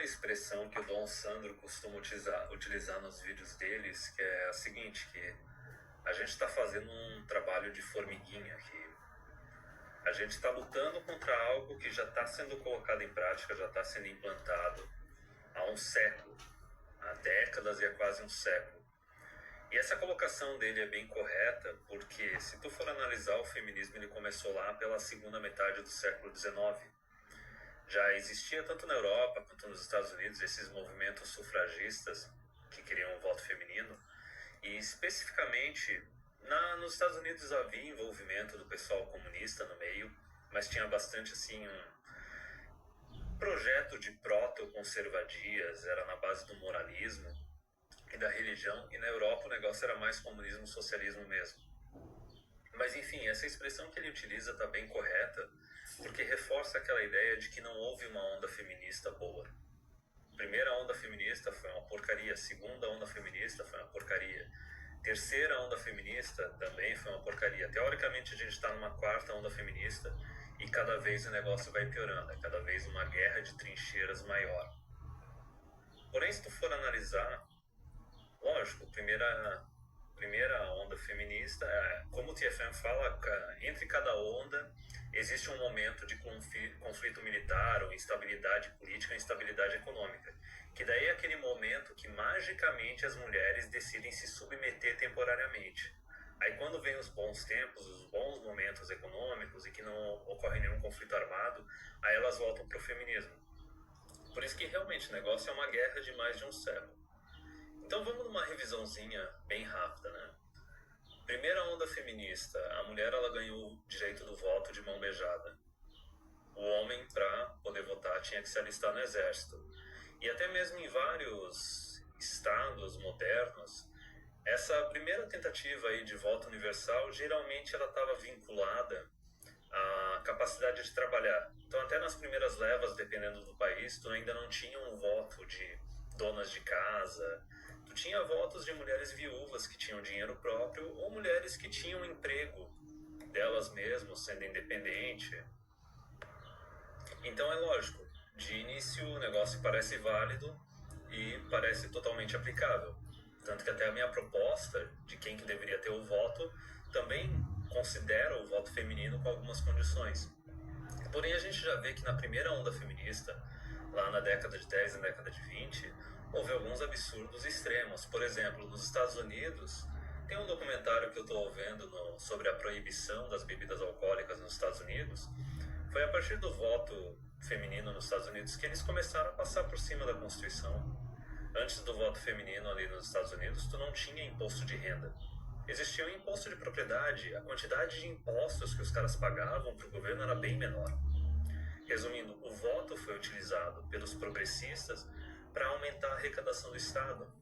expressão que o Dom Sandro costuma utilizar nos vídeos deles, que é a seguinte, que a gente está fazendo um trabalho de formiguinha, que a gente está lutando contra algo que já está sendo colocado em prática, já está sendo implantado há um século, há décadas e há quase um século. E essa colocação dele é bem correta, porque se tu for analisar, o feminismo ele começou lá pela segunda metade do século XIX. Já existia tanto na Europa quanto nos Estados Unidos esses movimentos sufragistas que queriam o voto feminino, e especificamente nos Estados Unidos havia envolvimento do pessoal comunista no meio, mas tinha bastante assim um projeto de proto-conservadias, era na base do moralismo e da religião, e na Europa o negócio era mais comunismo, socialismo mesmo. Mas enfim, essa expressão que ele utiliza está bem correta, porque reforça aquela ideia de que não houve uma onda feminista boa. A primeira onda feminista foi uma porcaria, a segunda onda feminista foi uma porcaria, terceira onda feminista também foi uma porcaria. Teoricamente a gente está numa quarta onda feminista e cada vez o negócio vai piorando, é cada vez uma guerra de trincheiras maior. Porém, se tu for analisar, lógico, primeira onda feminista, como o TFM fala, entre cada onda existe um momento de conflito militar, ou instabilidade política, instabilidade econômica, que daí é aquele momento que magicamente as mulheres decidem se submeter temporariamente. Aí quando vem os bons tempos, os bons momentos econômicos e que não ocorre nenhum conflito armado, aí elas voltam para o feminismo. Por isso que realmente o negócio é uma guerra de mais de um século. Então vamos numa revisãozinha bem rápida, né? Primeira onda feminista, a mulher ela ganhou o direito do voto de mão beijada. O homem, para poder votar, tinha que se alistar no exército. E até mesmo em vários estados modernos, essa primeira tentativa aí de voto universal, geralmente ela estava vinculada à capacidade de trabalhar. Então até nas primeiras levas, dependendo do país, tu ainda não tinha um voto de donas de casa, tu tinha votos de mulheres viúvas que tinham dinheiro próprio ou mulheres que tinham emprego delas mesmas, sendo independente. Então é lógico, de início o negócio parece válido e parece totalmente aplicável. Tanto que até a minha proposta de quem que deveria ter o voto também considera o voto feminino com algumas condições. Porém a gente já vê que na primeira onda feminista, lá na década de 10 e na década de 20, houve alguns absurdos extremos. Por exemplo, nos Estados Unidos, tem um documentário que eu estou vendo sobre a proibição das bebidas alcoólicas nos Estados Unidos. Foi a partir do voto feminino nos Estados Unidos que eles começaram a passar por cima da Constituição. Antes do voto feminino ali nos Estados Unidos, tu não tinha imposto de renda. Existia um imposto de propriedade, a quantidade de impostos que os caras pagavam para o governo era bem menor. Resumindo, o voto foi utilizado pelos progressistas para aumentar a arrecadação do Estado.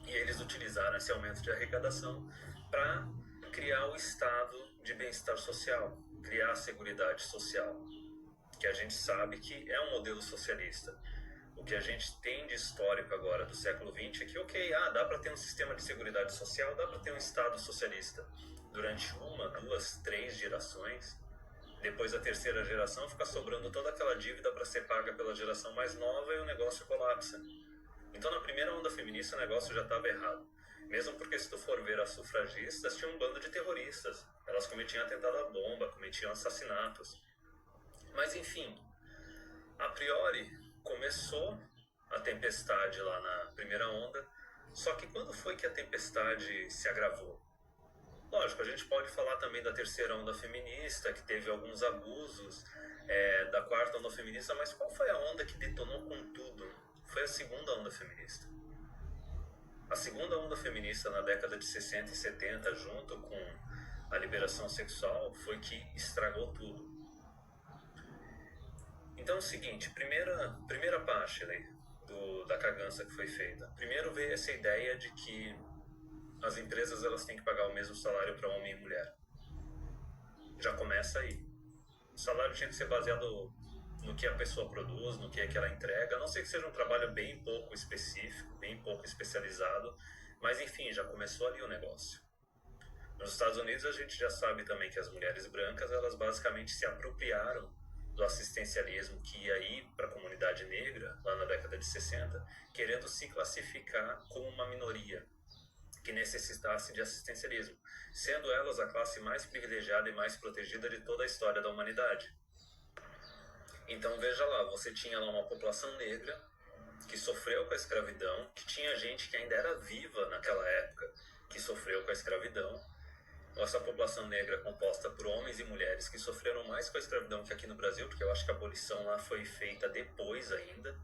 E eles utilizaram esse aumento de arrecadação para criar o Estado de bem-estar social, criar a Seguridade Social, que a gente sabe que é um modelo socialista. O que a gente tem de histórico agora do século XX é que, ok, dá para ter um sistema de seguridade social, dá para ter um Estado socialista. Durante uma, duas, três gerações, depois da terceira geração fica sobrando toda aquela dívida para ser paga pela geração mais nova e o negócio colapsa. Então na primeira onda feminista o negócio já estava errado. Mesmo porque se tu for ver as sufragistas, tinha um bando de terroristas. Elas cometiam atentado à bomba, cometiam assassinatos. Mas enfim, a priori começou a tempestade lá na primeira onda, só que quando foi que a tempestade se agravou? Lógico, a gente pode falar também da terceira onda feminista, que teve alguns abusos, da quarta onda feminista, mas qual foi a onda que detonou com tudo? Foi a segunda onda feminista. A segunda onda feminista na década de 60 e 70, junto com a liberação sexual, foi que estragou tudo. Então é o seguinte, primeira parte da cagança que foi feita. Primeiro veio essa ideia de que as empresas elas têm que pagar o mesmo salário para homem e mulher. Já começa aí. O salário tinha que ser baseado no que a pessoa produz, no que é que ela entrega, a não ser que seja um trabalho bem pouco específico, bem pouco especializado, mas enfim, já começou ali o negócio. Nos Estados Unidos a gente já sabe também que as mulheres brancas, elas basicamente se apropriaram do assistencialismo que ia ir para a comunidade negra, lá na década de 60, querendo se classificar como uma minoria que necessitasse de assistencialismo, sendo elas a classe mais privilegiada e mais protegida de toda a história da humanidade. Então veja lá, você tinha lá uma população negra que sofreu com a escravidão, que tinha gente que ainda era viva naquela época, que sofreu com a escravidão. Nossa população negra é composta por homens e mulheres que sofreram mais com a escravidão que aqui no Brasil, porque eu acho que a abolição lá foi feita depois ainda.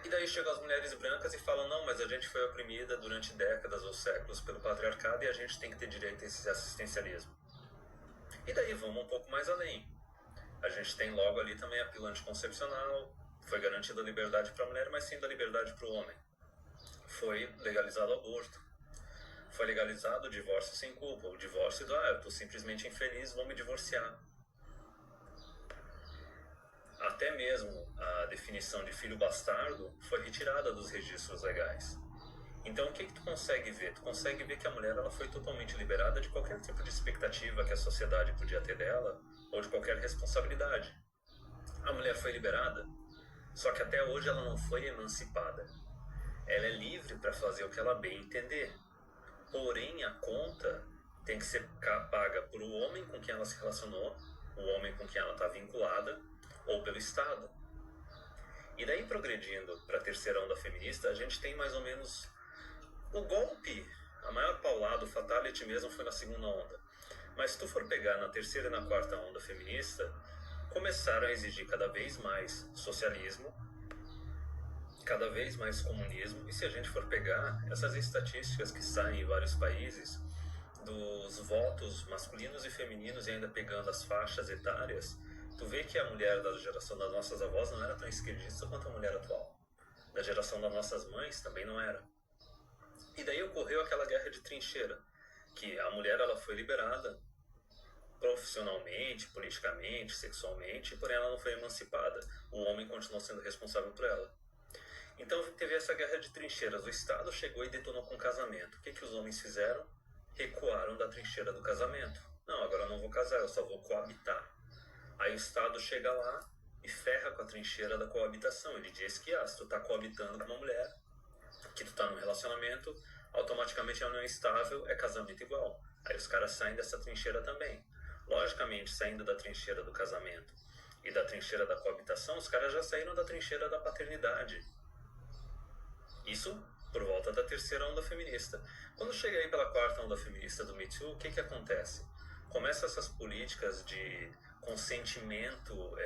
E daí chegam as mulheres brancas e falam, não, mas a gente foi oprimida durante décadas ou séculos pelo patriarcado e a gente tem que ter direito a esse assistencialismo. E daí vamos um pouco mais além. A gente tem logo ali também a pílula anticoncepcional, foi garantida a liberdade para a mulher, mas sim da liberdade para o homem. Foi legalizado o aborto. Foi legalizado o divórcio sem culpa, o divórcio do, eu estou simplesmente infeliz, vou me divorciar. Até mesmo a definição de filho bastardo foi retirada dos registros legais. Então o que tu consegue ver? Tu consegue ver que a mulher ela foi totalmente liberada de qualquer tipo de expectativa que a sociedade podia ter dela, ou de qualquer responsabilidade. A mulher foi liberada, só que até hoje ela não foi emancipada. Ela é livre para fazer o que ela bem entender. Porém, a conta tem que ser paga por o homem com quem ela se relacionou, o homem com quem ela está vinculada, ou pelo Estado. E daí, progredindo para a terceira onda feminista, a gente tem mais ou menos o golpe, a maior paulada, o fatality mesmo foi na segunda onda. Mas se tu for pegar na terceira e na quarta onda feminista, começaram a exigir cada vez mais socialismo, cada vez mais comunismo, e se a gente for pegar essas estatísticas que saem em vários países, dos votos masculinos e femininos e ainda pegando as faixas etárias, tu vê que a mulher da geração das nossas avós não era tão esquerdista quanto a mulher atual. Da geração das nossas mães também não era. E daí ocorreu aquela guerra de trincheira, que a mulher ela foi liberada profissionalmente, politicamente, sexualmente, porém ela não foi emancipada. O homem continuou sendo responsável por ela. Então teve essa guerra de trincheiras. O Estado chegou e detonou com o casamento. O que os homens fizeram? Recuaram da trincheira do casamento. Não, agora eu não vou casar, eu só vou coabitar. Aí o Estado chega lá e ferra com a trincheira da coabitação. Ele diz que se tu tá coabitando com uma mulher, que tu tá num relacionamento, automaticamente a união estável é casamento igual. Aí os caras saem dessa trincheira também. Logicamente, saindo da trincheira do casamento e da trincheira da coabitação, os caras já saíram da trincheira da paternidade. Isso por volta da terceira onda feminista. Quando chega aí pela quarta onda feminista do Me Too, o que acontece? Começam essas políticas de consentimento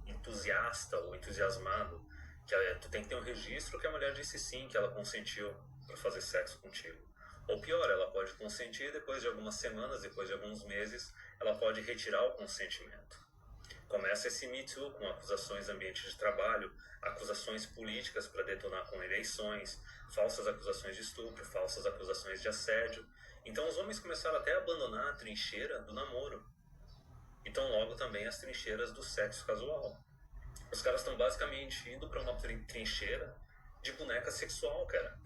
entusiasta ou entusiasmado, que tu tem que ter um registro que a mulher disse sim, que ela consentiu para fazer sexo contigo. Ou pior, ela pode consentir, depois de algumas semanas, depois de alguns meses, ela pode retirar o consentimento. Começa esse Me Too com acusações no ambiente de trabalho, acusações políticas para detonar com eleições, falsas acusações de estupro, falsas acusações de assédio. Então os homens começaram até a abandonar a trincheira do namoro. Então logo também as trincheiras do sexo casual. Os caras estão basicamente indo para uma trincheira de boneca sexual, cara.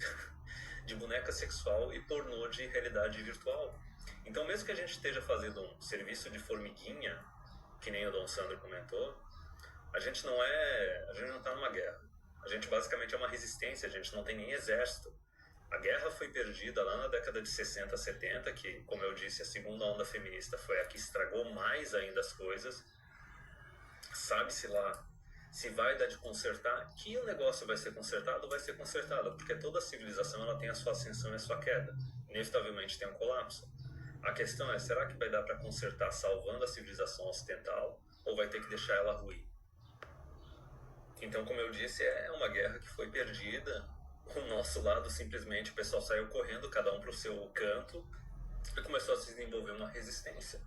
De boneca sexual e pornô de realidade virtual. Então mesmo que a gente esteja fazendo um serviço de formiguinha, que nem o Dom Sandro comentou, a gente não está numa guerra. A gente basicamente é uma resistência, a gente não tem nem exército. A guerra foi perdida lá na década de 60, 70, que, como eu disse, a segunda onda feminista foi a que estragou mais ainda as coisas. Sabe-se lá se vai dar de consertar, que o negócio vai ser consertado, porque toda civilização ela tem a sua ascensão e a sua queda. Inevitavelmente tem um colapso. A questão é, será que vai dar para consertar salvando a civilização ocidental ou vai ter que deixar ela ruir? Então, como eu disse, é uma guerra que foi perdida. O nosso lado, simplesmente, o pessoal saiu correndo, cada um para o seu canto, e começou a se desenvolver uma resistência.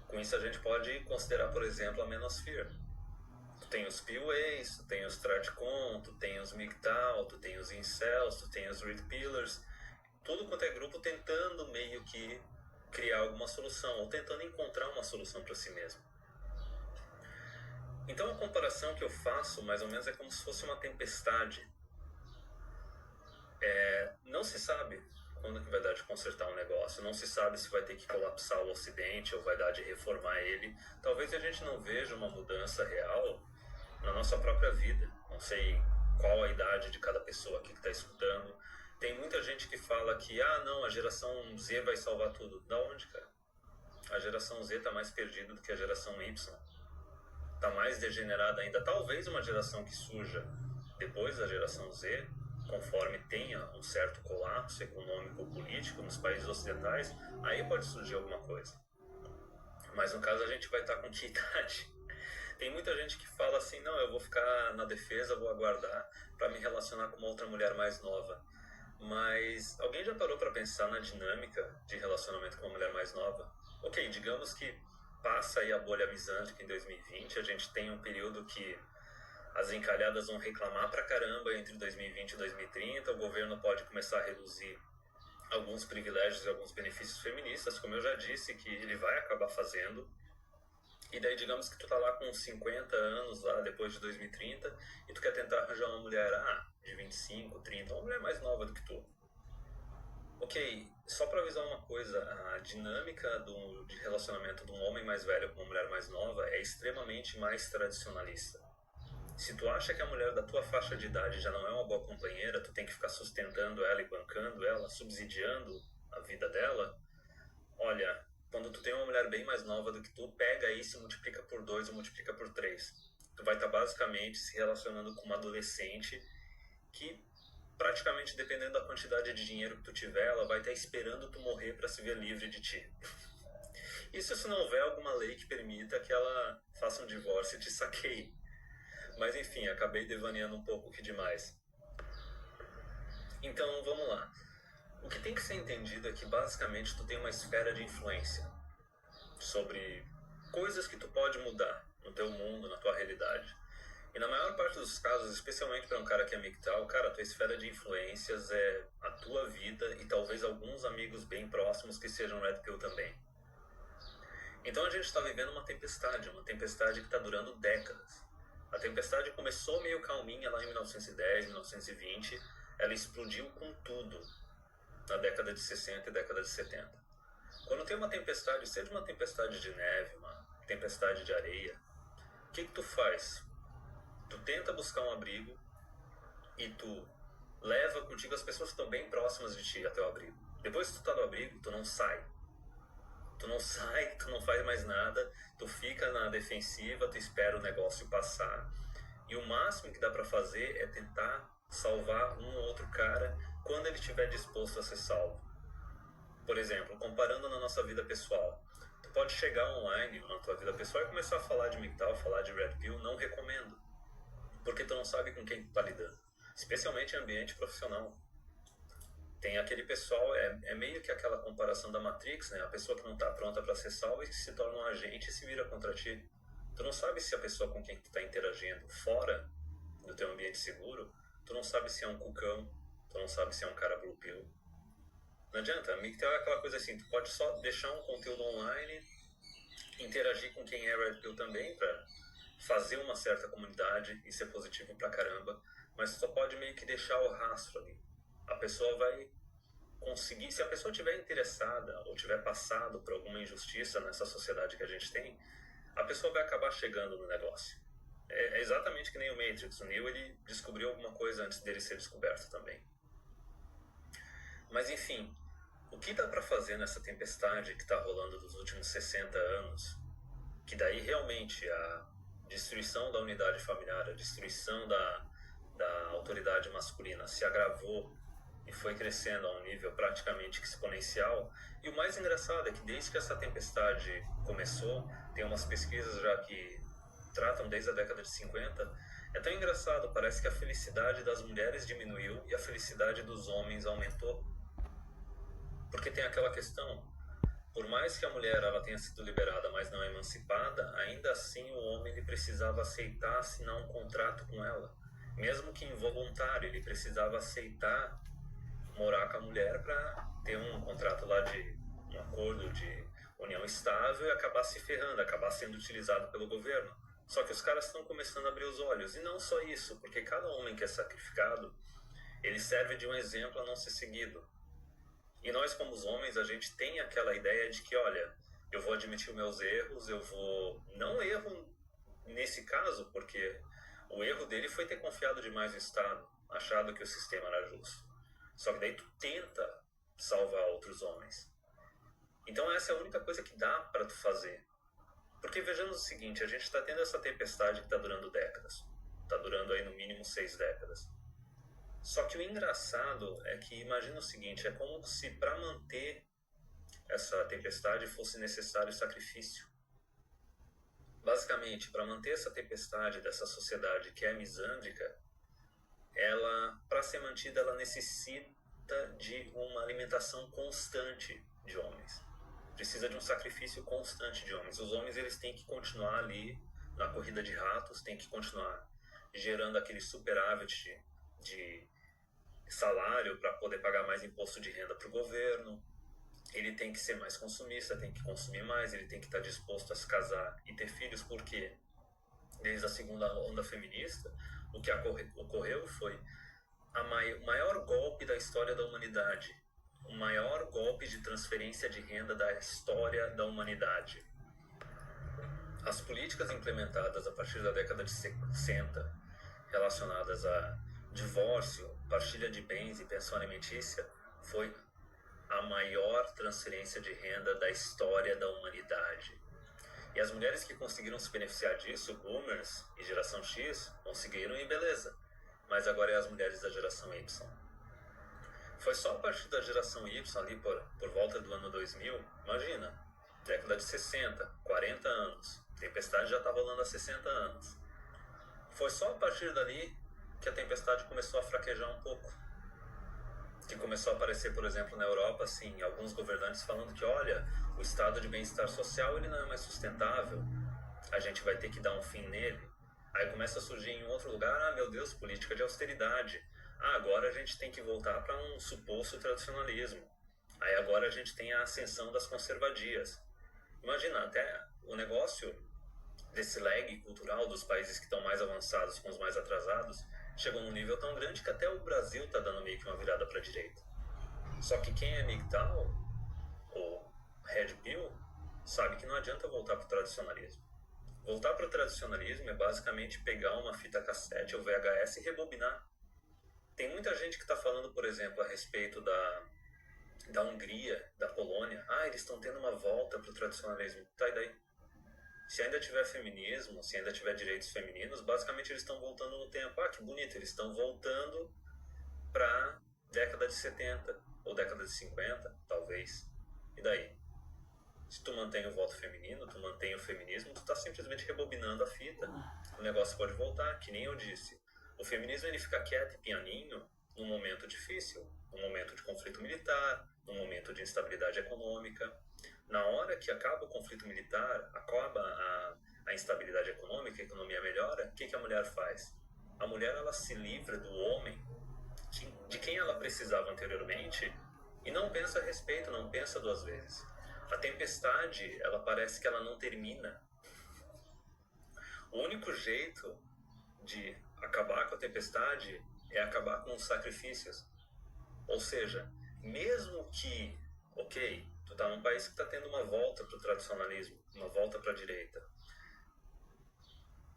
Com isso, a gente pode considerar, por exemplo, a Manosphere. Tu tem os PUAs, tu tem os Tradcon, tu tem os MGTOW, tu tem os Incels, tu tem os Red Pillars, tudo quanto é grupo tentando meio que criar alguma solução, ou tentando encontrar uma solução para si mesmo. Então a comparação que eu faço, mais ou menos, é como se fosse uma tempestade. Não se sabe Quando que vai dar de consertar um negócio? Não se sabe se vai ter que colapsar o Ocidente ou vai dar de reformar ele. Talvez a gente não veja uma mudança real na nossa própria vida. Não sei qual a idade de cada pessoa aqui que está escutando. Tem muita gente que fala que, não, a geração Z vai salvar tudo. Da onde, cara? A geração Z está mais perdida do que a geração Y. Está mais degenerada ainda. Talvez uma geração que surja depois da geração Z, conforme tenha um certo colapso econômico ou político nos países ocidentais, aí pode surgir alguma coisa. Mas no caso a gente vai estar com que idade? Tem muita gente que fala assim, não, eu vou ficar na defesa, vou aguardar para me relacionar com uma outra mulher mais nova. Mas alguém já parou para pensar na dinâmica de relacionamento com uma mulher mais nova? Ok, digamos que passa aí a bolha misântrica em 2020, a gente tem um período que as encalhadas vão reclamar pra caramba entre 2020 e 2030, o governo pode começar a reduzir alguns privilégios e alguns benefícios feministas, como eu já disse, que ele vai acabar fazendo. E daí, digamos que tu tá lá com 50 anos, lá depois de 2030, e tu quer tentar arranjar uma mulher, de 25, 30, uma mulher mais nova do que tu. Ok, só para avisar uma coisa, a dinâmica de relacionamento de um homem mais velho com uma mulher mais nova é extremamente mais tradicionalista. Se tu acha que a mulher da tua faixa de idade já não é uma boa companheira, tu tem que ficar sustentando ela e bancando ela, subsidiando a vida dela, olha, quando tu tem uma mulher bem mais nova do que tu, pega isso e multiplica por 2 ou multiplica por 3. Tu vai estar basicamente se relacionando com uma adolescente que, praticamente dependendo da quantidade de dinheiro que tu tiver, ela vai estar esperando tu morrer para se ver livre de ti. Isso se não houver alguma lei que permita que ela faça um divórcio e te saqueie. Mas enfim, acabei devaneando um pouco que demais. Então, vamos lá. O que tem que ser entendido é que basicamente tu tem uma esfera de influência sobre coisas que tu pode mudar no teu mundo, na tua realidade. E na maior parte dos casos, especialmente para um cara que é MGTOW, cara, a tua esfera de influências é a tua vida e talvez alguns amigos bem próximos que sejam Red Pill também. Então a gente está vivendo uma tempestade que está durando décadas. A tempestade começou meio calminha lá em 1910, 1920, ela explodiu com tudo na década de 60 e década de 70. Quando tem uma tempestade, seja uma tempestade de neve, uma tempestade de areia, o que tu faz? Tu tenta buscar um abrigo e tu leva contigo as pessoas que estão bem próximas de ti até o abrigo. Depois que tu tá no abrigo, tu não sai. Tu não faz mais nada, tu fica na defensiva, tu espera o negócio passar. E o máximo que dá pra fazer é tentar salvar um ou outro cara quando ele estiver disposto a ser salvo. Por exemplo, comparando na nossa vida pessoal, tu pode chegar online na tua vida pessoal e começar a falar de MGTOW, falar de Red Pill, não recomendo. Porque tu não sabe com quem tu tá lidando. Especialmente em ambiente profissional. Tem aquele pessoal, é meio que aquela comparação da Matrix, né? A pessoa que não está pronta para ser salva e se torna um agente e se vira contra ti. Tu não sabe se a pessoa com quem tu está interagindo fora do teu ambiente seguro, tu não sabe se é um cucão, tu não sabe se é um cara blue pill. Não adianta, MGTOW é aquela coisa assim, tu pode só deixar um conteúdo online, interagir com quem é Red Pill também para fazer uma certa comunidade e ser positivo pra caramba, mas tu só pode meio que deixar o rastro ali. A pessoa vai conseguir, se a pessoa estiver interessada ou tiver passado por alguma injustiça nessa sociedade que a gente tem, a pessoa vai acabar chegando no negócio. É exatamente que nem o Matrix. O Neo, ele descobriu alguma coisa antes dele ser descoberto também. Mas enfim, o que dá pra fazer nessa tempestade que tá rolando dos últimos 60 anos, que daí realmente a destruição da unidade familiar, a destruição da autoridade masculina se agravou e foi crescendo a um nível praticamente exponencial. E o mais engraçado é que desde que essa tempestade começou, tem umas pesquisas já que tratam desde a década de 50, é tão engraçado, parece que a felicidade das mulheres diminuiu e a felicidade dos homens aumentou. Porque tem aquela questão, por mais que a mulher ela tenha sido liberada, mas não emancipada, ainda assim o homem ele precisava aceitar assinar um contrato com ela. Mesmo que involuntário, ele precisava aceitar morar com a mulher para ter um contrato lá de um acordo de união estável e acabar se ferrando, acabar sendo utilizado pelo governo. Só que os caras estão começando a abrir os olhos. E não só isso, porque cada homem que é sacrificado, ele serve de um exemplo a não ser seguido. E nós, como os homens, a gente tem aquela ideia de que, olha, eu vou admitir os meus erros, eu vou... Não erro nesse caso, porque o erro dele foi ter confiado demais no Estado, achado que o sistema era justo. Só que daí tu tenta salvar outros homens. Então essa é a única coisa que dá para tu fazer. Porque vejamos o seguinte, a gente está tendo essa tempestade que está durando décadas. Está durando aí no mínimo 6 décadas. Só que o engraçado é que imagina o seguinte, é como se para manter essa tempestade fosse necessário sacrifício. Basicamente, para manter essa tempestade dessa sociedade que é misândrica, ela, para ser mantida, ela necessita de uma alimentação constante de homens. Precisa de um sacrifício constante de homens. Os homens eles têm que continuar ali na corrida de ratos, têm que continuar gerando aquele superávit de salário para poder pagar mais imposto de renda para o governo. Ele tem que ser mais consumista, tem que consumir mais, ele tem que estar disposto a se casar e ter filhos, porque desde a segunda onda feminista, o que ocorreu foi o maior golpe da história da humanidade, o maior golpe de transferência de renda da história da humanidade. As políticas implementadas a partir da década de 60, relacionadas a divórcio, partilha de bens e pensão alimentícia, foi a maior transferência de renda da história da humanidade. E as mulheres que conseguiram se beneficiar disso, boomers e geração X, conseguiram e beleza. Mas agora é as mulheres da geração Y. Foi só a partir da geração Y, ali por volta do ano 2000, imagina, década de 60, 40 anos, tempestade já está rolando há 60 anos. Foi só a partir dali que a tempestade começou a fraquejar um pouco. Que começou a aparecer, por exemplo, na Europa, assim, alguns governantes falando que, olha, o estado de bem-estar social ele não é mais sustentável, a gente vai ter que dar um fim nele. Aí começa a surgir em outro lugar, ah, meu Deus, política de austeridade. Ah, agora a gente tem que voltar para um suposto tradicionalismo. Aí agora a gente tem a ascensão das conservadias. Imagina, até o negócio desse lag cultural dos países que estão mais avançados com os mais atrasados chegou num nível tão grande que até o Brasil está dando meio que uma virada para a direita. Só que quem é MGTOW ou Red Pill sabe que não adianta voltar para o tradicionalismo. Voltar para o tradicionalismo é basicamente pegar uma fita cassete ou VHS e rebobinar. Tem muita gente que está falando, por exemplo, a respeito da Hungria, da Polônia. Ah, eles estão tendo uma volta para o tradicionalismo. Tá, e daí? Se ainda tiver feminismo, se ainda tiver direitos femininos, basicamente eles estão voltando no tempo. Ah, que bonito, eles estão voltando para década de 70 ou década de 50, talvez. E daí? Se tu mantém o voto feminino, tu mantém o feminismo, tu tá simplesmente rebobinando a fita. O negócio pode voltar, que nem eu disse. O feminismo ele fica quieto e pianinho num momento difícil, num momento de conflito militar, num momento de instabilidade econômica. Na hora que acaba o conflito militar, acaba a instabilidade econômica, a economia melhora, o que a mulher faz? A mulher ela se livra do homem de quem ela precisava anteriormente e não pensa a respeito, não pensa duas vezes. A tempestade, ela parece que ela não termina. O único jeito de acabar com a tempestade é acabar com os sacrifícios. Ou seja, mesmo que, ok, tu tá num país que tá tendo uma volta pro tradicionalismo, uma volta pra direita.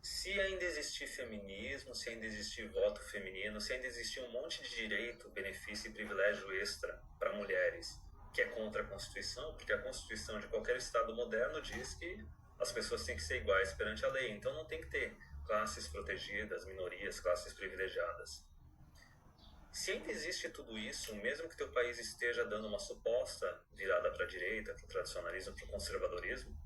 Se ainda existir feminismo, se ainda existir voto feminino, se ainda existir um monte de direito, benefício e privilégio extra para mulheres, que é contra a Constituição, porque a Constituição de qualquer Estado moderno diz que as pessoas têm que ser iguais perante a lei, então não tem que ter classes protegidas, minorias, classes privilegiadas. Se ainda existe tudo isso, mesmo que teu país esteja dando uma suposta virada para a direita, para o tradicionalismo, para o conservadorismo,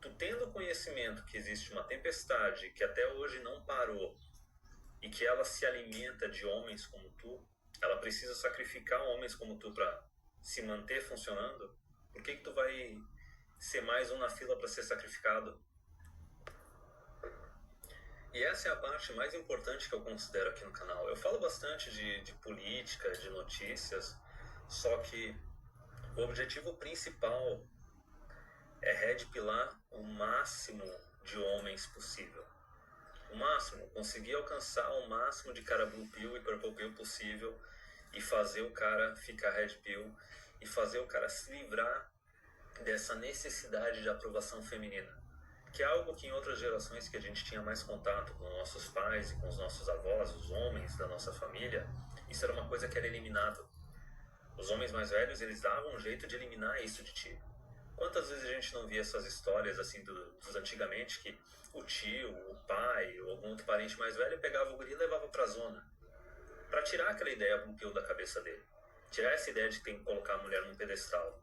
tu tendo conhecimento que existe uma tempestade que até hoje não parou e que ela se alimenta de homens como tu, ela precisa sacrificar homens como tu para se manter funcionando, por que tu vai ser mais um na fila para ser sacrificado? E essa é a parte mais importante que eu considero aqui no canal. Eu falo bastante de política, de notícias, só que o objetivo principal é redpilar o máximo de homens possível. O máximo, conseguir alcançar o máximo de cara blue pill e purple pill possível e fazer o cara ficar red pill e fazer o cara se livrar dessa necessidade de aprovação feminina, que é algo que em outras gerações que a gente tinha mais contato com nossos pais e com os nossos avós, os homens da nossa família, isso era uma coisa que era eliminado. Os homens mais velhos, eles davam um jeito de eliminar isso de ti. Quantas vezes a gente não via essas histórias assim dos antigamente, que o tio, o pai ou algum outro parente mais velho pegava o guri e levava pra zona, para tirar aquela ideia blue da cabeça dele, tirar essa ideia de que tem que colocar a mulher num pedestal.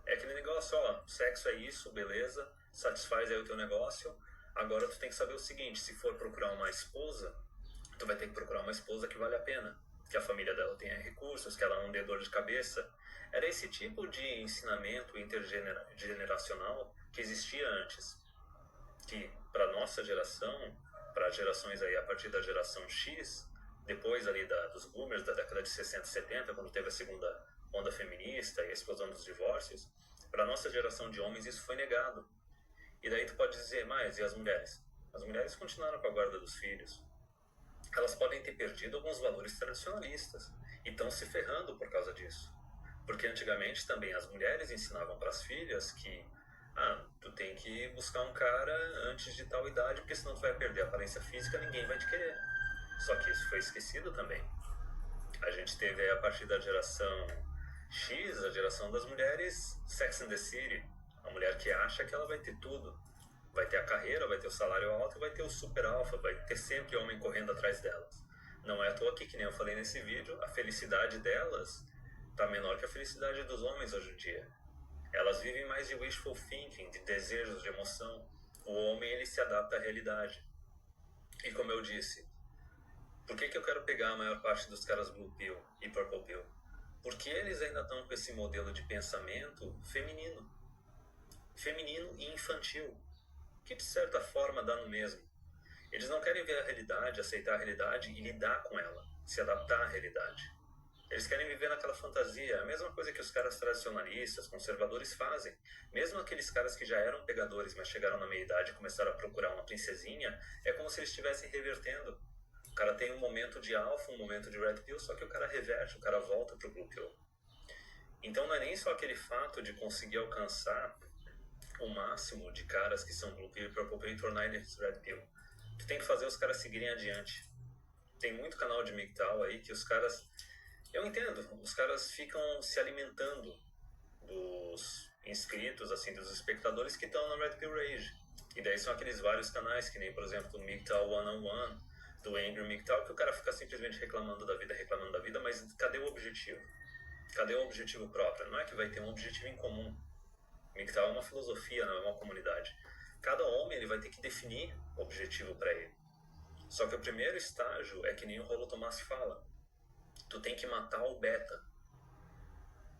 É aquele negócio, ó, sexo é isso, beleza, satisfaz aí o teu negócio, agora tu tem que saber o seguinte, se for procurar uma esposa, tu vai ter que procurar uma esposa que vale a pena, que a família dela tenha recursos, que ela não dê dor de cabeça. Era esse tipo de ensinamento intergeneracional que existia antes, que para nossa geração, para gerações aí a partir da geração X, depois ali dos boomers da década de 60 e 70, quando teve a segunda onda feminista e a explosão dos divórcios, para nossa geração de homens isso foi negado. E daí tu pode dizer, mas e as mulheres? As mulheres continuaram com a guarda dos filhos. Elas podem ter perdido alguns valores tradicionalistas e estão se ferrando por causa disso. Porque antigamente também as mulheres ensinavam para as filhas que tu tem que buscar um cara antes de tal idade, porque senão tu vai perder a aparência física, ninguém vai te querer. Só que isso foi esquecido também. A gente teve aí, a partir da geração X, a geração das mulheres Sex and the City. A mulher que acha que ela vai ter tudo. Vai ter a carreira, vai ter o salário alto, vai ter o super alfa, vai ter sempre homem correndo atrás delas. Não é à toa que nem eu falei nesse vídeo, a felicidade delas está menor que a felicidade dos homens hoje em dia. Elas vivem mais de wishful thinking, de desejos, de emoção. O homem, ele se adapta à realidade. E como eu disse, por que eu quero pegar a maior parte dos caras Blue Pill e Purple Pill? Porque eles ainda estão com esse modelo de pensamento feminino. Feminino e infantil. Que de certa forma dá no mesmo. Eles não querem ver a realidade, aceitar a realidade e lidar com ela, se adaptar à realidade. Eles querem viver naquela fantasia, a mesma coisa que os caras tradicionalistas, conservadores fazem. Mesmo aqueles caras que já eram pegadores, mas chegaram na meia-idade e começaram a procurar uma princesinha, é como se eles estivessem revertendo. O cara tem um momento de alfa, um momento de red pill, só que o cara reverte, o cara volta pro blue pill. Então não é nem só aquele fato de conseguir alcançar o máximo de caras que são blue pill e purple pill e tornar eles red pill. Tu tem que fazer os caras seguirem adiante. Tem muito canal de MGTOW aí que os caras... Eu entendo, os caras ficam se alimentando dos inscritos, assim, dos espectadores que estão na Red Pill Rage. E daí são aqueles vários canais, que nem, por exemplo, do MGTOW One-on-One, do Angry MGTOW, que o cara fica simplesmente reclamando da vida, mas cadê o objetivo? Cadê o objetivo próprio? Não é que vai ter um objetivo em comum. MGTOW é uma filosofia, não é uma comunidade. Cada homem ele vai ter que definir o objetivo para ele. Só que o primeiro estágio é que nem o Rollo Tomás fala. Tu tem que matar o beta.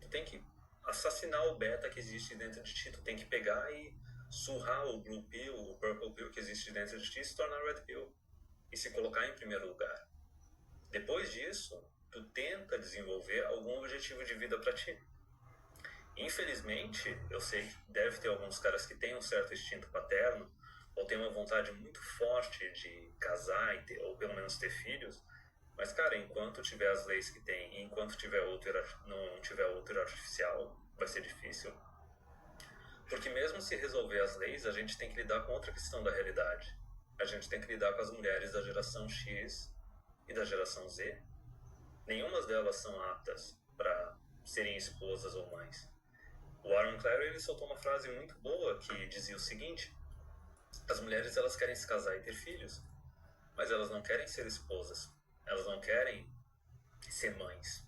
Tu tem que assassinar o beta que existe dentro de ti. Tu tem que pegar e surrar o blue pill, o purple pill que existe dentro de ti e se tornar red pill. E se colocar em primeiro lugar. Depois disso, tu tenta desenvolver algum objetivo de vida para ti. Infelizmente, eu sei que deve ter alguns caras que têm um certo instinto paterno ou têm uma vontade muito forte de casar ou pelo menos ter filhos. Mas, cara, enquanto tiver as leis que tem e enquanto não tiver útero artificial, vai ser difícil. Porque mesmo se resolver as leis, a gente tem que lidar com outra questão da realidade. A gente tem que lidar com as mulheres da geração X e da geração Z. Nenhuma delas são aptas para serem esposas ou mães. O Aaron Clary, ele soltou uma frase muito boa que dizia o seguinte: as mulheres elas querem se casar e ter filhos, mas elas não querem ser esposas. Elas não querem ser mães.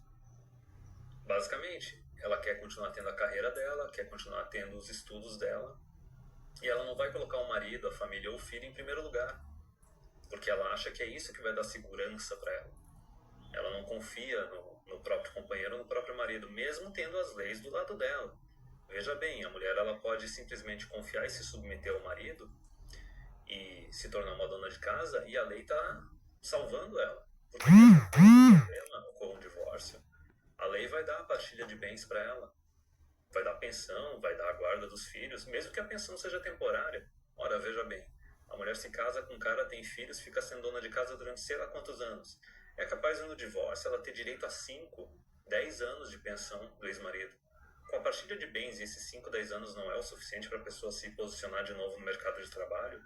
Basicamente, ela quer continuar tendo a carreira dela, quer continuar tendo os estudos dela, e ela não vai colocar o marido, a família ou o filho em primeiro lugar, porque ela acha que é isso que vai dar segurança para ela. Ela não confia no próprio companheiro, no próprio marido, mesmo tendo as leis do lado dela. Veja bem, a mulher ela pode simplesmente confiar e se submeter ao marido e se tornar uma dona de casa, e a lei está salvando ela. Porque mesmo que um problema ocorra um divórcio, a lei vai dar a partilha de bens para ela. Vai dar pensão, vai dar a guarda dos filhos, mesmo que a pensão seja temporária. Ora, veja bem, a mulher se casa com um cara, tem filhos, fica sendo dona de casa durante sei lá quantos anos. é capaz no divórcio ela ter direito a 5, 10 anos de pensão do ex-marido. Com a partilha de bens, e esses 5, 10 anos não é o suficiente para a pessoa se posicionar de novo no mercado de trabalho,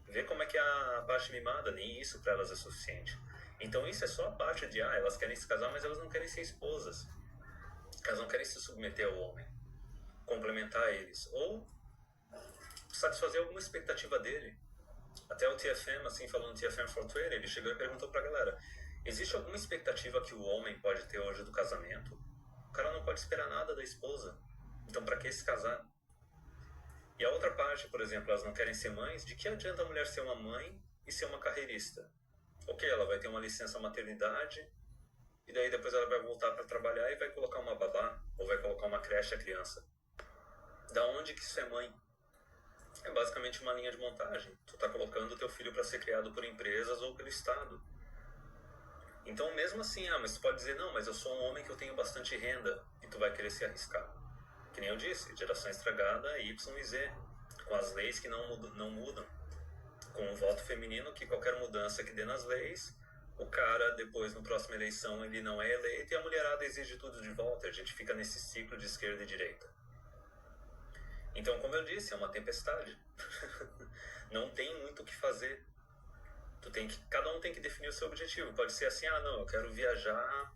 vê como é que é a parte mimada, nem isso para elas é suficiente. Então isso é só a parte de, elas querem se casar, mas elas não querem ser esposas. Elas não querem se submeter ao homem, complementar eles, ou satisfazer alguma expectativa dele. Até o TFM, assim, falando do TFM for Twitter, ele chegou e perguntou pra galera, existe alguma expectativa que o homem pode ter hoje do casamento? O cara não pode esperar nada da esposa. Então pra que se casar? E a outra parte, por exemplo, elas não querem ser mães, de que adianta a mulher ser uma mãe e ser uma carreirista? Ok, ela vai ter uma licença maternidade, e daí depois ela vai voltar para trabalhar e vai colocar uma babá, ou vai colocar uma creche à criança. Da onde que isso é mãe? É basicamente uma linha de montagem. Tu tá colocando o teu filho para ser criado por empresas ou pelo Estado. Então mesmo assim, mas tu pode dizer, não, mas eu sou um homem que eu tenho bastante renda, e tu vai querer se arriscar. Que nem eu disse, geração estragada, Y e Z, com as leis que não mudam, com o voto feminino, que qualquer mudança que dê nas leis, o cara depois, na próxima eleição, ele não é eleito e a mulherada exige tudo de volta. A gente fica nesse ciclo de esquerda e direita. Então, como eu disse, é uma tempestade. Não tem muito o que fazer. Cada um tem que definir o seu objetivo. Pode ser assim, não, eu quero viajar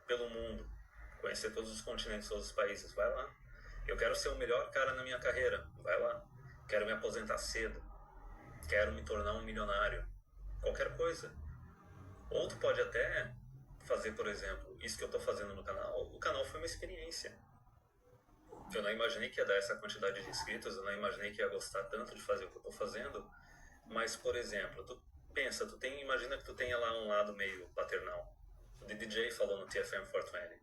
pelo mundo, conhecer todos os continentes, todos os países, vai lá. Eu quero ser o melhor cara na minha carreira, vai lá. Quero me aposentar cedo, quero me tornar um milionário, qualquer coisa. Ou tu pode até fazer, por exemplo, isso que eu estou fazendo no canal. O canal foi uma experiência. Eu não imaginei que ia dar essa quantidade de inscritos, eu não imaginei que ia gostar tanto de fazer o que eu estou fazendo. Mas, por exemplo, tu pensa, imagina que tu tenha lá um lado meio paternal. O DJ falou no TFM 420.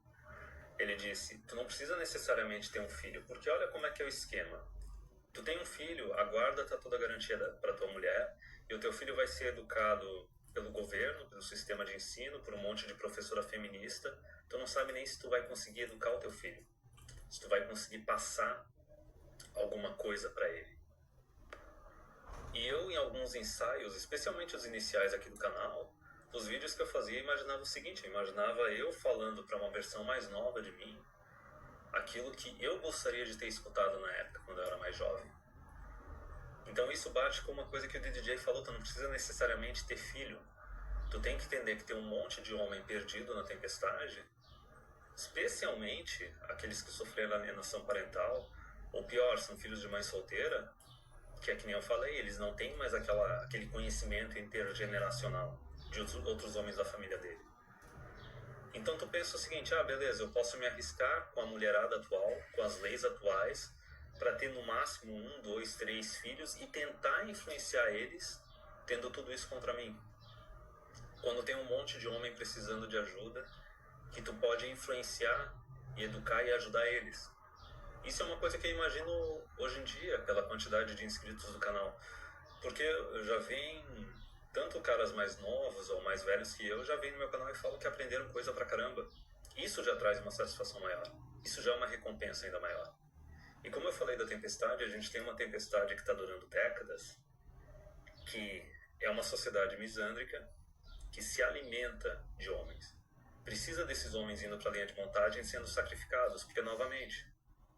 Ele disse, tu não precisa necessariamente ter um filho, porque olha como é que é o esquema. Tu tem um filho, a guarda tá toda garantida para tua mulher, e o teu filho vai ser educado pelo governo, pelo sistema de ensino, por um monte de professora feminista. Tu não sabe nem se tu vai conseguir educar o teu filho, se tu vai conseguir passar alguma coisa para ele. E eu, em alguns ensaios, especialmente os iniciais aqui do canal, os vídeos que eu fazia, imaginava o seguinte, eu imaginava eu falando para uma versão mais nova de mim, aquilo que eu gostaria de ter escutado na época, quando eu era mais jovem. Então isso bate com uma coisa que o DJ falou, tu não precisa necessariamente ter filho. Tu tem que entender que tem um monte de homem perdido na tempestade, especialmente aqueles que sofreram alienação parental, ou pior, são filhos de mãe solteira, que é que nem eu falei, eles não têm mais aquele conhecimento intergeneracional de outros homens da família dele. Então tu pensa o seguinte, beleza, eu posso me arriscar com a mulherada atual, com as leis atuais, para ter no máximo 1, 2, 3 filhos e tentar influenciar eles, tendo tudo isso contra mim. Quando tem um monte de homem precisando de ajuda, que tu pode influenciar e educar e ajudar eles. Isso é uma coisa que eu imagino hoje em dia, pela quantidade de inscritos do canal. Porque eu já vem tanto caras mais novos ou mais velhos que eu já vêm no meu canal e falam que aprenderam coisa pra caramba. Isso já traz uma satisfação maior. Isso já é uma recompensa ainda maior. E como eu falei da tempestade, a gente tem uma tempestade que está durando décadas, que é uma sociedade misândrica, que se alimenta de homens. Precisa desses homens indo para a linha de montagem sendo sacrificados, porque, novamente,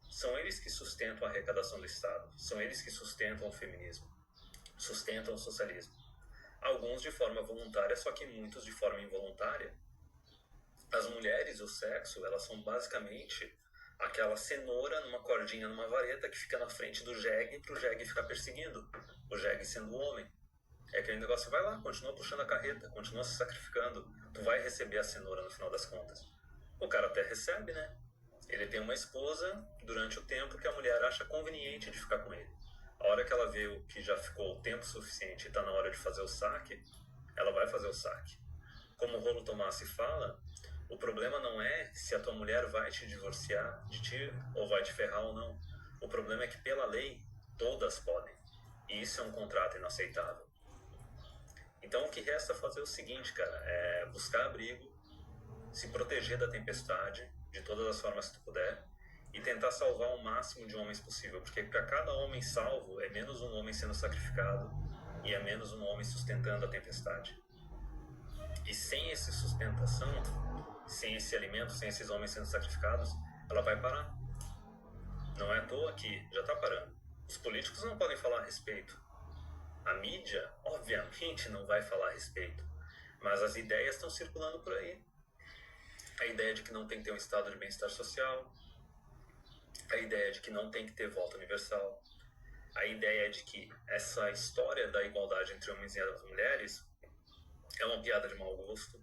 são eles que sustentam a arrecadação do Estado, são eles que sustentam o feminismo, sustentam o socialismo. Alguns de forma voluntária, só que muitos de forma involuntária. As mulheres, o sexo, elas são basicamente aquela cenoura numa cordinha, numa vareta que fica na frente do jegue para o jegue ficar perseguindo. O jegue sendo o homem. É aquele negócio, vai lá, continua puxando a carreta, continua se sacrificando. Tu vai receber a cenoura no final das contas. O cara até recebe, né? Ele tem uma esposa durante o tempo que a mulher acha conveniente de ficar com ele. A hora que ela vê que já ficou o tempo suficiente e está na hora de fazer o saque, ela vai fazer o saque. Como o Rolo Tomassi fala, o problema não é se a tua mulher vai te divorciar de ti ou vai te ferrar ou não. O problema é que, pela lei, todas podem. E isso é um contrato inaceitável. Então, o que resta fazer é o seguinte, cara, é buscar abrigo, se proteger da tempestade, de todas as formas que tu puder, e tentar salvar o máximo de homens possível, porque para cada homem salvo é menos um homem sendo sacrificado e é menos um homem sustentando a tempestade. E sem essa sustentação, sem esse alimento, sem esses homens sendo sacrificados, ela vai parar. Não é à toa que já está parando. Os políticos não podem falar a respeito. A mídia, obviamente, não vai falar a respeito. Mas as ideias estão circulando por aí. A ideia de que não tem que ter um estado de bem-estar social. A ideia de que não tem que ter voto universal. A ideia de que essa história da igualdade entre homens e as mulheres é uma piada de mau gosto.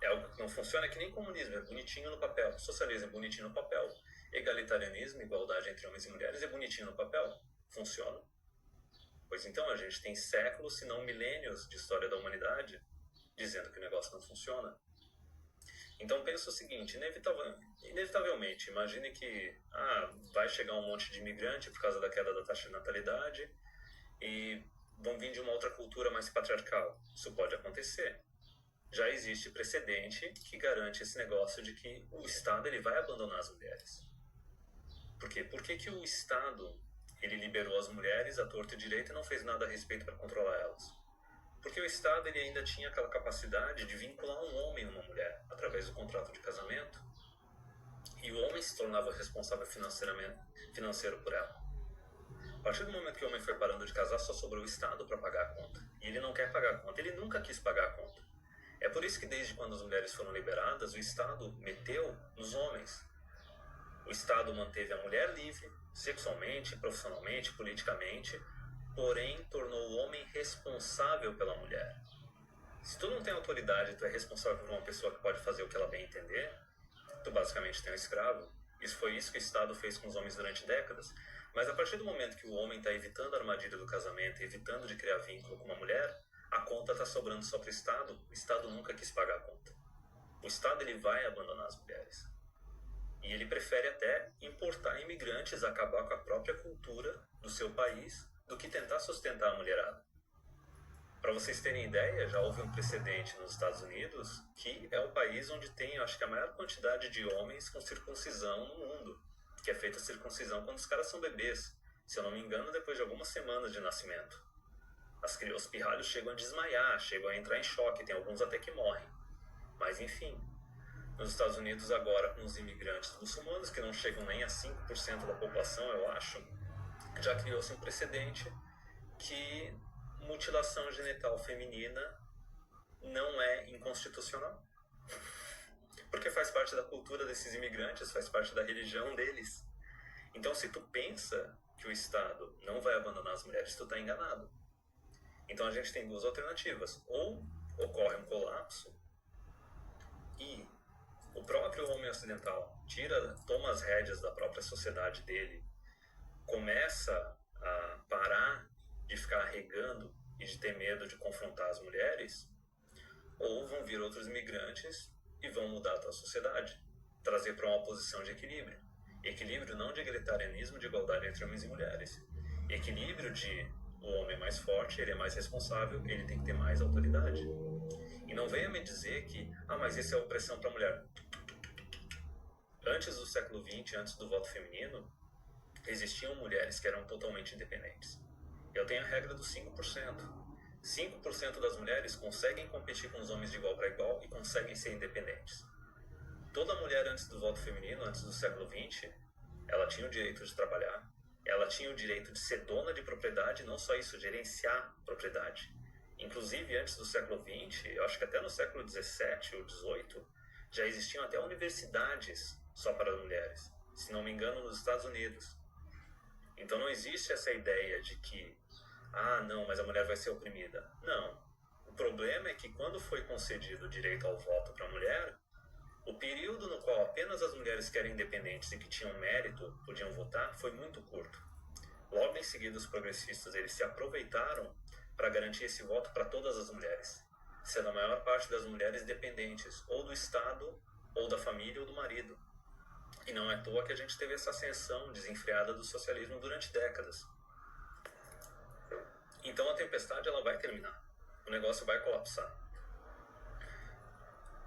É algo que não funciona, que nem comunismo, é bonitinho no papel. Socialismo é bonitinho no papel. Egalitarianismo, igualdade entre homens e mulheres, é bonitinho no papel. Funciona. Pois então, a gente tem séculos, se não milênios, de história da humanidade dizendo que o negócio não funciona. Então, pensa o seguinte, inevitavelmente, imagine que vai chegar um monte de imigrante por causa da queda da taxa de natalidade e vão vir de uma outra cultura mais patriarcal. Isso pode acontecer. Já existe precedente que garante esse negócio de que o Estado ele vai abandonar as mulheres. Por quê? Por que o Estado ele liberou as mulheres à torta e direita e não fez nada a respeito para controlar elas? Porque o Estado ele ainda tinha aquela capacidade de vincular um homem a uma mulher através do contrato de casamento. E o homem se tornava responsável financeiro por ela. A partir do momento que o homem foi parando de casar, só sobrou o Estado para pagar a conta. E ele não quer pagar a conta, ele nunca quis pagar a conta. É por isso que desde quando as mulheres foram liberadas, o Estado meteu nos homens. O Estado manteve a mulher livre, sexualmente, profissionalmente, politicamente, porém tornou o homem responsável pela mulher. Se tu não tem autoridade, tu é responsável por uma pessoa que pode fazer o que ela bem entender, tu basicamente tem um escravo. Isso foi isso que o Estado fez com os homens durante décadas. Mas a partir do momento que o homem está evitando a armadilha do casamento, evitando de criar vínculo com uma mulher, a conta está sobrando só para o Estado nunca quis pagar a conta. O Estado ele vai abandonar as mulheres. E ele prefere até importar imigrantes, acabar com a própria cultura do seu país, do que tentar sustentar a mulherada. Para vocês terem ideia, já houve um precedente nos Estados Unidos, que é o país onde tem, acho que a maior quantidade de homens com circuncisão no mundo, que é feita a circuncisão quando os caras são bebês, se eu não me engano, depois de algumas semanas de nascimento. Os pirralhos chegam a desmaiar, chegam a entrar em choque, tem alguns até que morrem. Mas enfim, nos Estados Unidos agora, com os imigrantes muçulmanos, que não chegam nem a 5% da população, eu acho, já criou-se um precedente que mutilação genital feminina não é inconstitucional. Porque faz parte da cultura desses imigrantes, faz parte da religião deles. Então, se tu pensa que o Estado não vai abandonar as mulheres, tu está enganado. Então, a gente tem duas alternativas. Ou ocorre um colapso e o próprio homem ocidental toma as rédeas da própria sociedade dele, começa a parar de ficar arregando e de ter medo de confrontar as mulheres, ou vão vir outros imigrantes e vão mudar a tua sociedade, trazer para uma posição de equilíbrio. Equilíbrio não de egalitarianismo, de igualdade entre homens e mulheres. Equilíbrio de o homem é mais forte, ele é mais responsável, ele tem que ter mais autoridade. E não venha me dizer que, mas isso é opressão para a mulher. Antes do século XX, antes do voto feminino, existiam mulheres que eram totalmente independentes. Eu tenho a regra dos 5%. 5% das mulheres conseguem competir com os homens de igual para igual e conseguem ser independentes. Toda mulher antes do voto feminino, antes do século XX, ela tinha o direito de trabalhar, ela tinha o direito de ser dona de propriedade, não só isso, gerenciar propriedade. Inclusive, antes do século XX, eu acho que até no século XVII ou XVIII, já existiam até universidades só para mulheres, se não me engano, nos Estados Unidos. Então não existe essa ideia de que, não, mas a mulher vai ser oprimida. Não. O problema é que quando foi concedido o direito ao voto para a mulher, o período no qual apenas as mulheres que eram independentes e que tinham mérito podiam votar foi muito curto. Logo em seguida, os progressistas eles se aproveitaram para garantir esse voto para todas as mulheres, sendo a maior parte das mulheres dependentes ou do Estado, ou da família, ou do marido. E não é à toa que a gente teve essa ascensão desenfreada do socialismo durante décadas. Então a tempestade ela vai terminar, o negócio vai colapsar.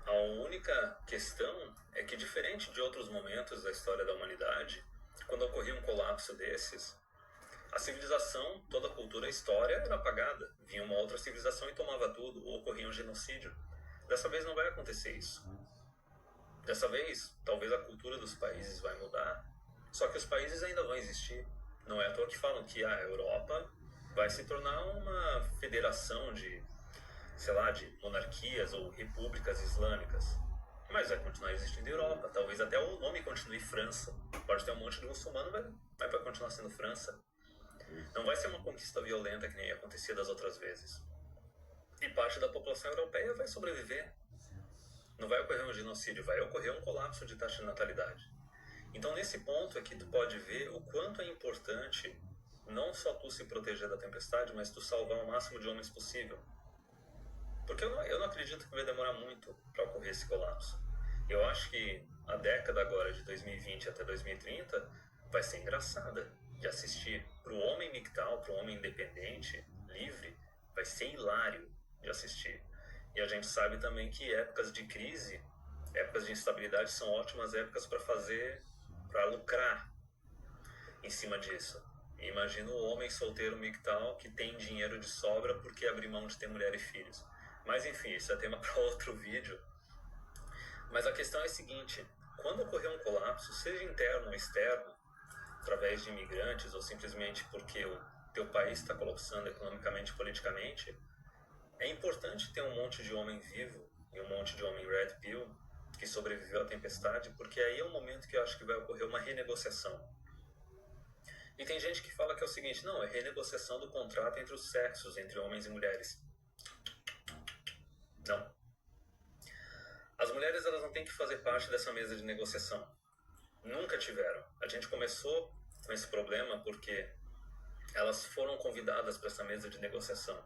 A única questão é que, diferente de outros momentos da história da humanidade, quando ocorria um colapso desses, a civilização, toda a cultura, a história era apagada. Vinha uma outra civilização e tomava tudo, ou ocorria um genocídio. Dessa vez não vai acontecer isso. Dessa vez, talvez a cultura dos países vai mudar, só que os países ainda vão existir. Não é à toa que falam que a Europa vai se tornar uma federação de, sei lá, de monarquias ou repúblicas islâmicas. Mas vai continuar existindo Europa. Talvez até o nome continue França. Pode ter um monte de muçulmano, mas vai continuar sendo França. Não vai ser uma conquista violenta que nem acontecia das outras vezes. E parte da população europeia vai sobreviver. Não vai ocorrer um genocídio, vai ocorrer um colapso de taxa de natalidade. Então, nesse ponto é que tu pode ver o quanto é importante não só tu se proteger da tempestade, mas tu salvar o máximo de homens possível. Porque eu não acredito que vai demorar muito para ocorrer esse colapso. Eu acho que a década agora de 2020 até 2030 vai ser engraçada de assistir. Para o homem MGTOW, para o homem independente, livre, vai ser hilário de assistir. E a gente sabe também que épocas de crise, épocas de instabilidade são ótimas épocas para lucrar em cima disso. E imagina o homem solteiro MGTOW que tem dinheiro de sobra porque abre mão de ter mulher e filhos. Mas enfim, isso é tema para outro vídeo. Mas a questão é a seguinte, quando ocorrer um colapso, seja interno ou externo, através de imigrantes ou simplesmente porque o teu país está colapsando economicamente e politicamente, é importante ter um monte de homem vivo e um monte de homem red pill que sobreviveu à tempestade, porque aí é o momento que eu acho que vai ocorrer uma renegociação. E tem gente que fala que é o seguinte, não, é renegociação do contrato entre os sexos, entre homens e mulheres. Não. As mulheres, elas não têm que fazer parte dessa mesa de negociação. Nunca tiveram. A gente começou com esse problema porque elas foram convidadas para essa mesa de negociação.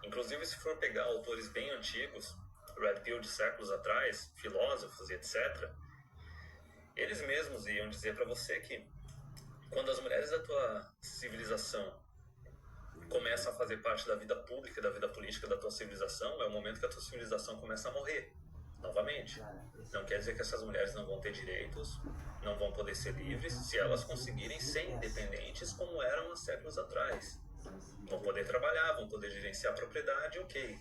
Inclusive, se for pegar autores bem antigos, red pill de séculos atrás, filósofos e etc., eles mesmos iam dizer para você que quando as mulheres da tua civilização começam a fazer parte da vida pública, da vida política da tua civilização, é o momento que a tua civilização começa a morrer, novamente. Não quer dizer que essas mulheres não vão ter direitos, não vão poder ser livres, se elas conseguirem ser independentes como eram há séculos atrás. Vão poder trabalhar, vão poder gerenciar a propriedade, ok.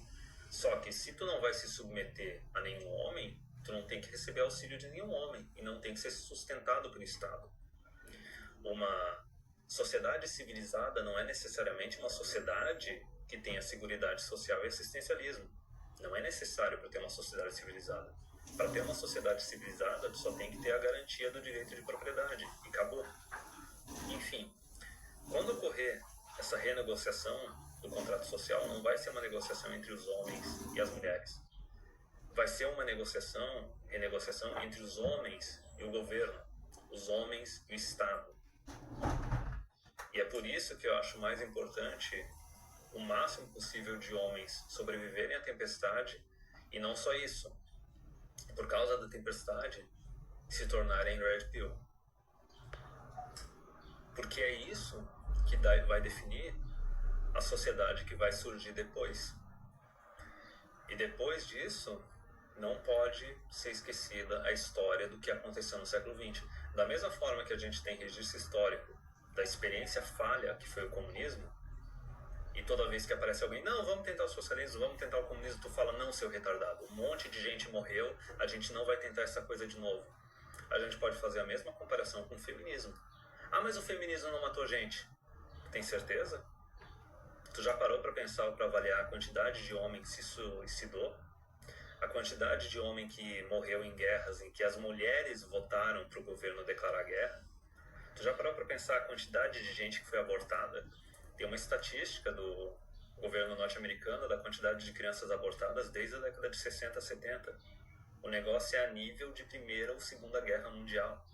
Só que se tu não vai se submeter a nenhum homem, tu não tem que receber auxílio de nenhum homem e não tem que ser sustentado pelo Estado. Uma sociedade civilizada não é necessariamente uma sociedade que tenha seguridade social e assistencialismo. Não é necessário para ter uma sociedade civilizada. Para ter uma sociedade civilizada, tu só tem que ter a garantia do direito de propriedade. E acabou. Enfim, quando ocorrer essa renegociação do contrato social, não vai ser uma negociação entre os homens e as mulheres. Vai ser uma renegociação entre os homens e o governo, os homens e o Estado. E é por isso que eu acho mais importante o máximo possível de homens sobreviverem à tempestade e não só isso, por causa da tempestade, se tornarem red pill. Porque é isso que vai definir a sociedade que vai surgir depois. E depois disso, não pode ser esquecida a história do que aconteceu no século XX. Da mesma forma que a gente tem registro histórico da experiência falha que foi o comunismo, e toda vez que aparece alguém, não, vamos tentar o socialismo, vamos tentar o comunismo, tu fala, não, seu retardado, um monte de gente morreu, a gente não vai tentar essa coisa de novo. A gente pode fazer a mesma comparação com o feminismo. Ah, mas o feminismo não matou gente. Tem certeza? Tu já parou para pensar, para avaliar a quantidade de homem que se suicidou? A quantidade de homem que morreu em guerras em que as mulheres votaram para o governo declarar guerra? Tu já parou para pensar a quantidade de gente que foi abortada? Tem uma estatística do governo norte-americano da quantidade de crianças abortadas desde a década de 60, 70. O negócio é a nível de Primeira ou Segunda Guerra Mundial.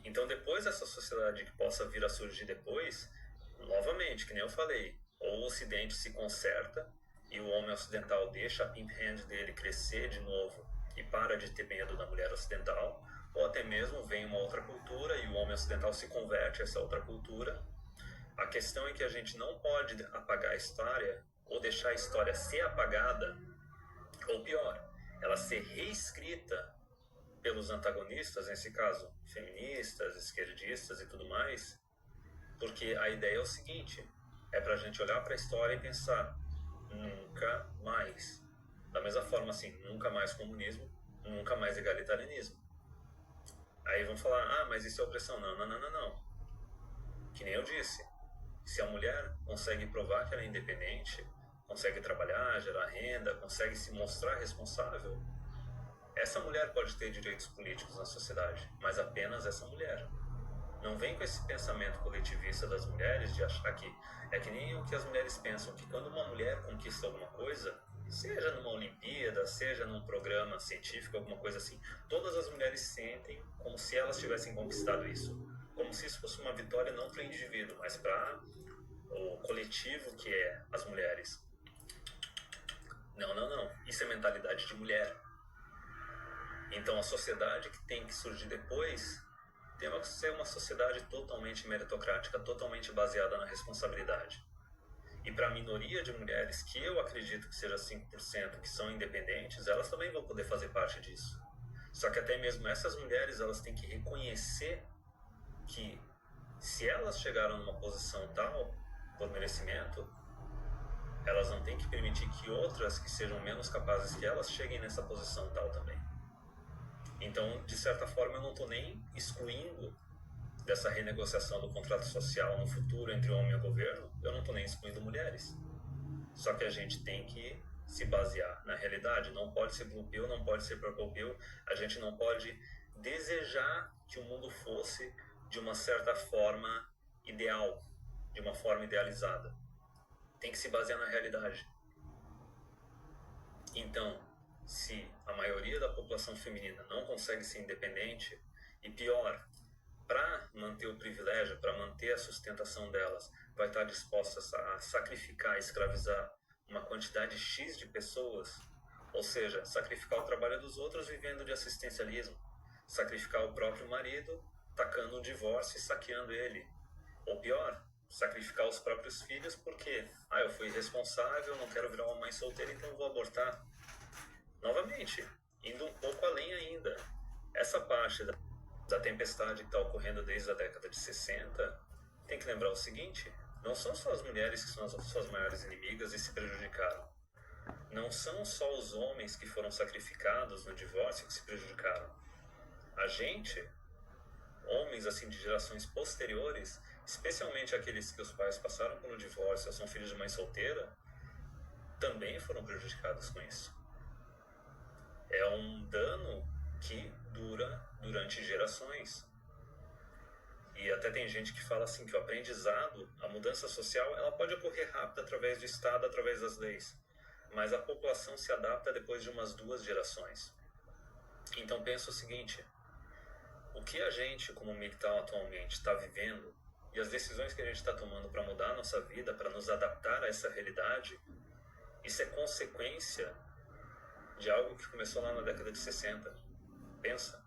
Então, depois dessa sociedade que possa vir a surgir depois, novamente, que nem eu falei, ou o Ocidente se conserta e o homem ocidental deixa a pimp hand dele crescer de novo e para de ter medo da mulher ocidental, ou até mesmo vem uma outra cultura e o homem ocidental se converte a essa outra cultura. A questão é que a gente não pode apagar a história ou deixar a história ser apagada, ou pior, ela ser reescrita pelos antagonistas, nesse caso, feministas, esquerdistas e tudo mais, porque a ideia é o seguinte, é pra gente olhar para a história e pensar, nunca mais. Da mesma forma, assim, nunca mais comunismo, nunca mais egalitarianismo. Aí vão falar, ah, mas isso é opressão. Não, não, não, não, não. Que nem eu disse, se a mulher consegue provar que ela é independente, consegue trabalhar, gerar renda, consegue se mostrar responsável, essa mulher pode ter direitos políticos na sociedade, mas apenas essa mulher. Não vem com esse pensamento coletivista das mulheres de achar que é que nem o que as mulheres pensam, que quando uma mulher conquista alguma coisa, seja numa Olimpíada, seja num programa científico, alguma coisa assim, todas as mulheres sentem como se elas tivessem conquistado isso. Como se isso fosse uma vitória não para o indivíduo, mas para o coletivo que é as mulheres. Não, não, não. Isso é mentalidade de mulher. Então a sociedade que tem que surgir depois tem que ser uma sociedade totalmente meritocrática, totalmente baseada na responsabilidade. E para a minoria de mulheres, que eu acredito que seja 5%, que são independentes, elas também vão poder fazer parte disso. Só que até mesmo essas mulheres, elas têm que reconhecer que se elas chegaram numa posição tal, por merecimento, elas não têm que permitir que outras que sejam menos capazes que elas cheguem nessa posição tal também. Então, de certa forma, eu não estou nem excluindo dessa renegociação do contrato social no futuro entre o homem e o governo, eu não estou nem excluindo mulheres. Só que a gente tem que se basear na realidade. Não pode ser blue pill, não pode ser purple pill. A gente não pode desejar que o mundo fosse de uma certa forma ideal, de uma forma idealizada. Tem que se basear na realidade. Então, se a maioria da população feminina não consegue ser independente, e pior, para manter o privilégio, para manter a sustentação delas, vai estar dispostas a sacrificar, escravizar uma quantidade X de pessoas, ou seja, sacrificar o trabalho dos outros vivendo de assistencialismo, sacrificar o próprio marido, tacando um divórcio e saqueando ele, ou pior, sacrificar os próprios filhos porque, eu fui irresponsável, não quero virar uma mãe solteira, então vou abortar. Novamente, indo um pouco além ainda, essa parte da tempestade que está ocorrendo desde a década de 60, tem que lembrar o seguinte, não são só as mulheres que são as suas maiores inimigas e se prejudicaram. Não são só os homens que foram sacrificados no divórcio que se prejudicaram. A gente, homens assim de gerações posteriores, especialmente aqueles que os pais passaram pelo divórcio ou são filhos de mãe solteira, também foram prejudicados com isso. É um dano que dura durante gerações. E até tem gente que fala assim que o aprendizado, a mudança social, ela pode ocorrer rápido através do Estado, através das leis. Mas a população se adapta depois de umas 2 gerações. Então pensa o seguinte, o que a gente como MGTOW atualmente está vivendo e as decisões que a gente está tomando para mudar a nossa vida, para nos adaptar a essa realidade, isso é consequência de algo que começou lá na década de 60. Pensa,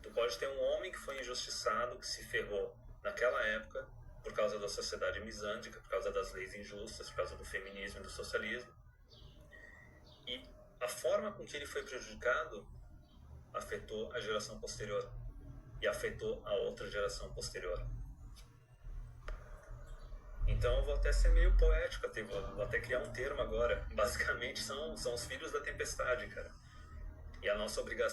tu pode ter um homem que foi injustiçado, que se ferrou naquela época por causa da sociedade misândica, por causa das leis injustas, por causa do feminismo e do socialismo. E a forma com que ele foi prejudicado afetou a geração posterior e afetou a outra geração posterior. Então eu vou até ser meio poético, vou até criar um termo agora. Basicamente são os filhos da tempestade, cara. E a nossa obrigação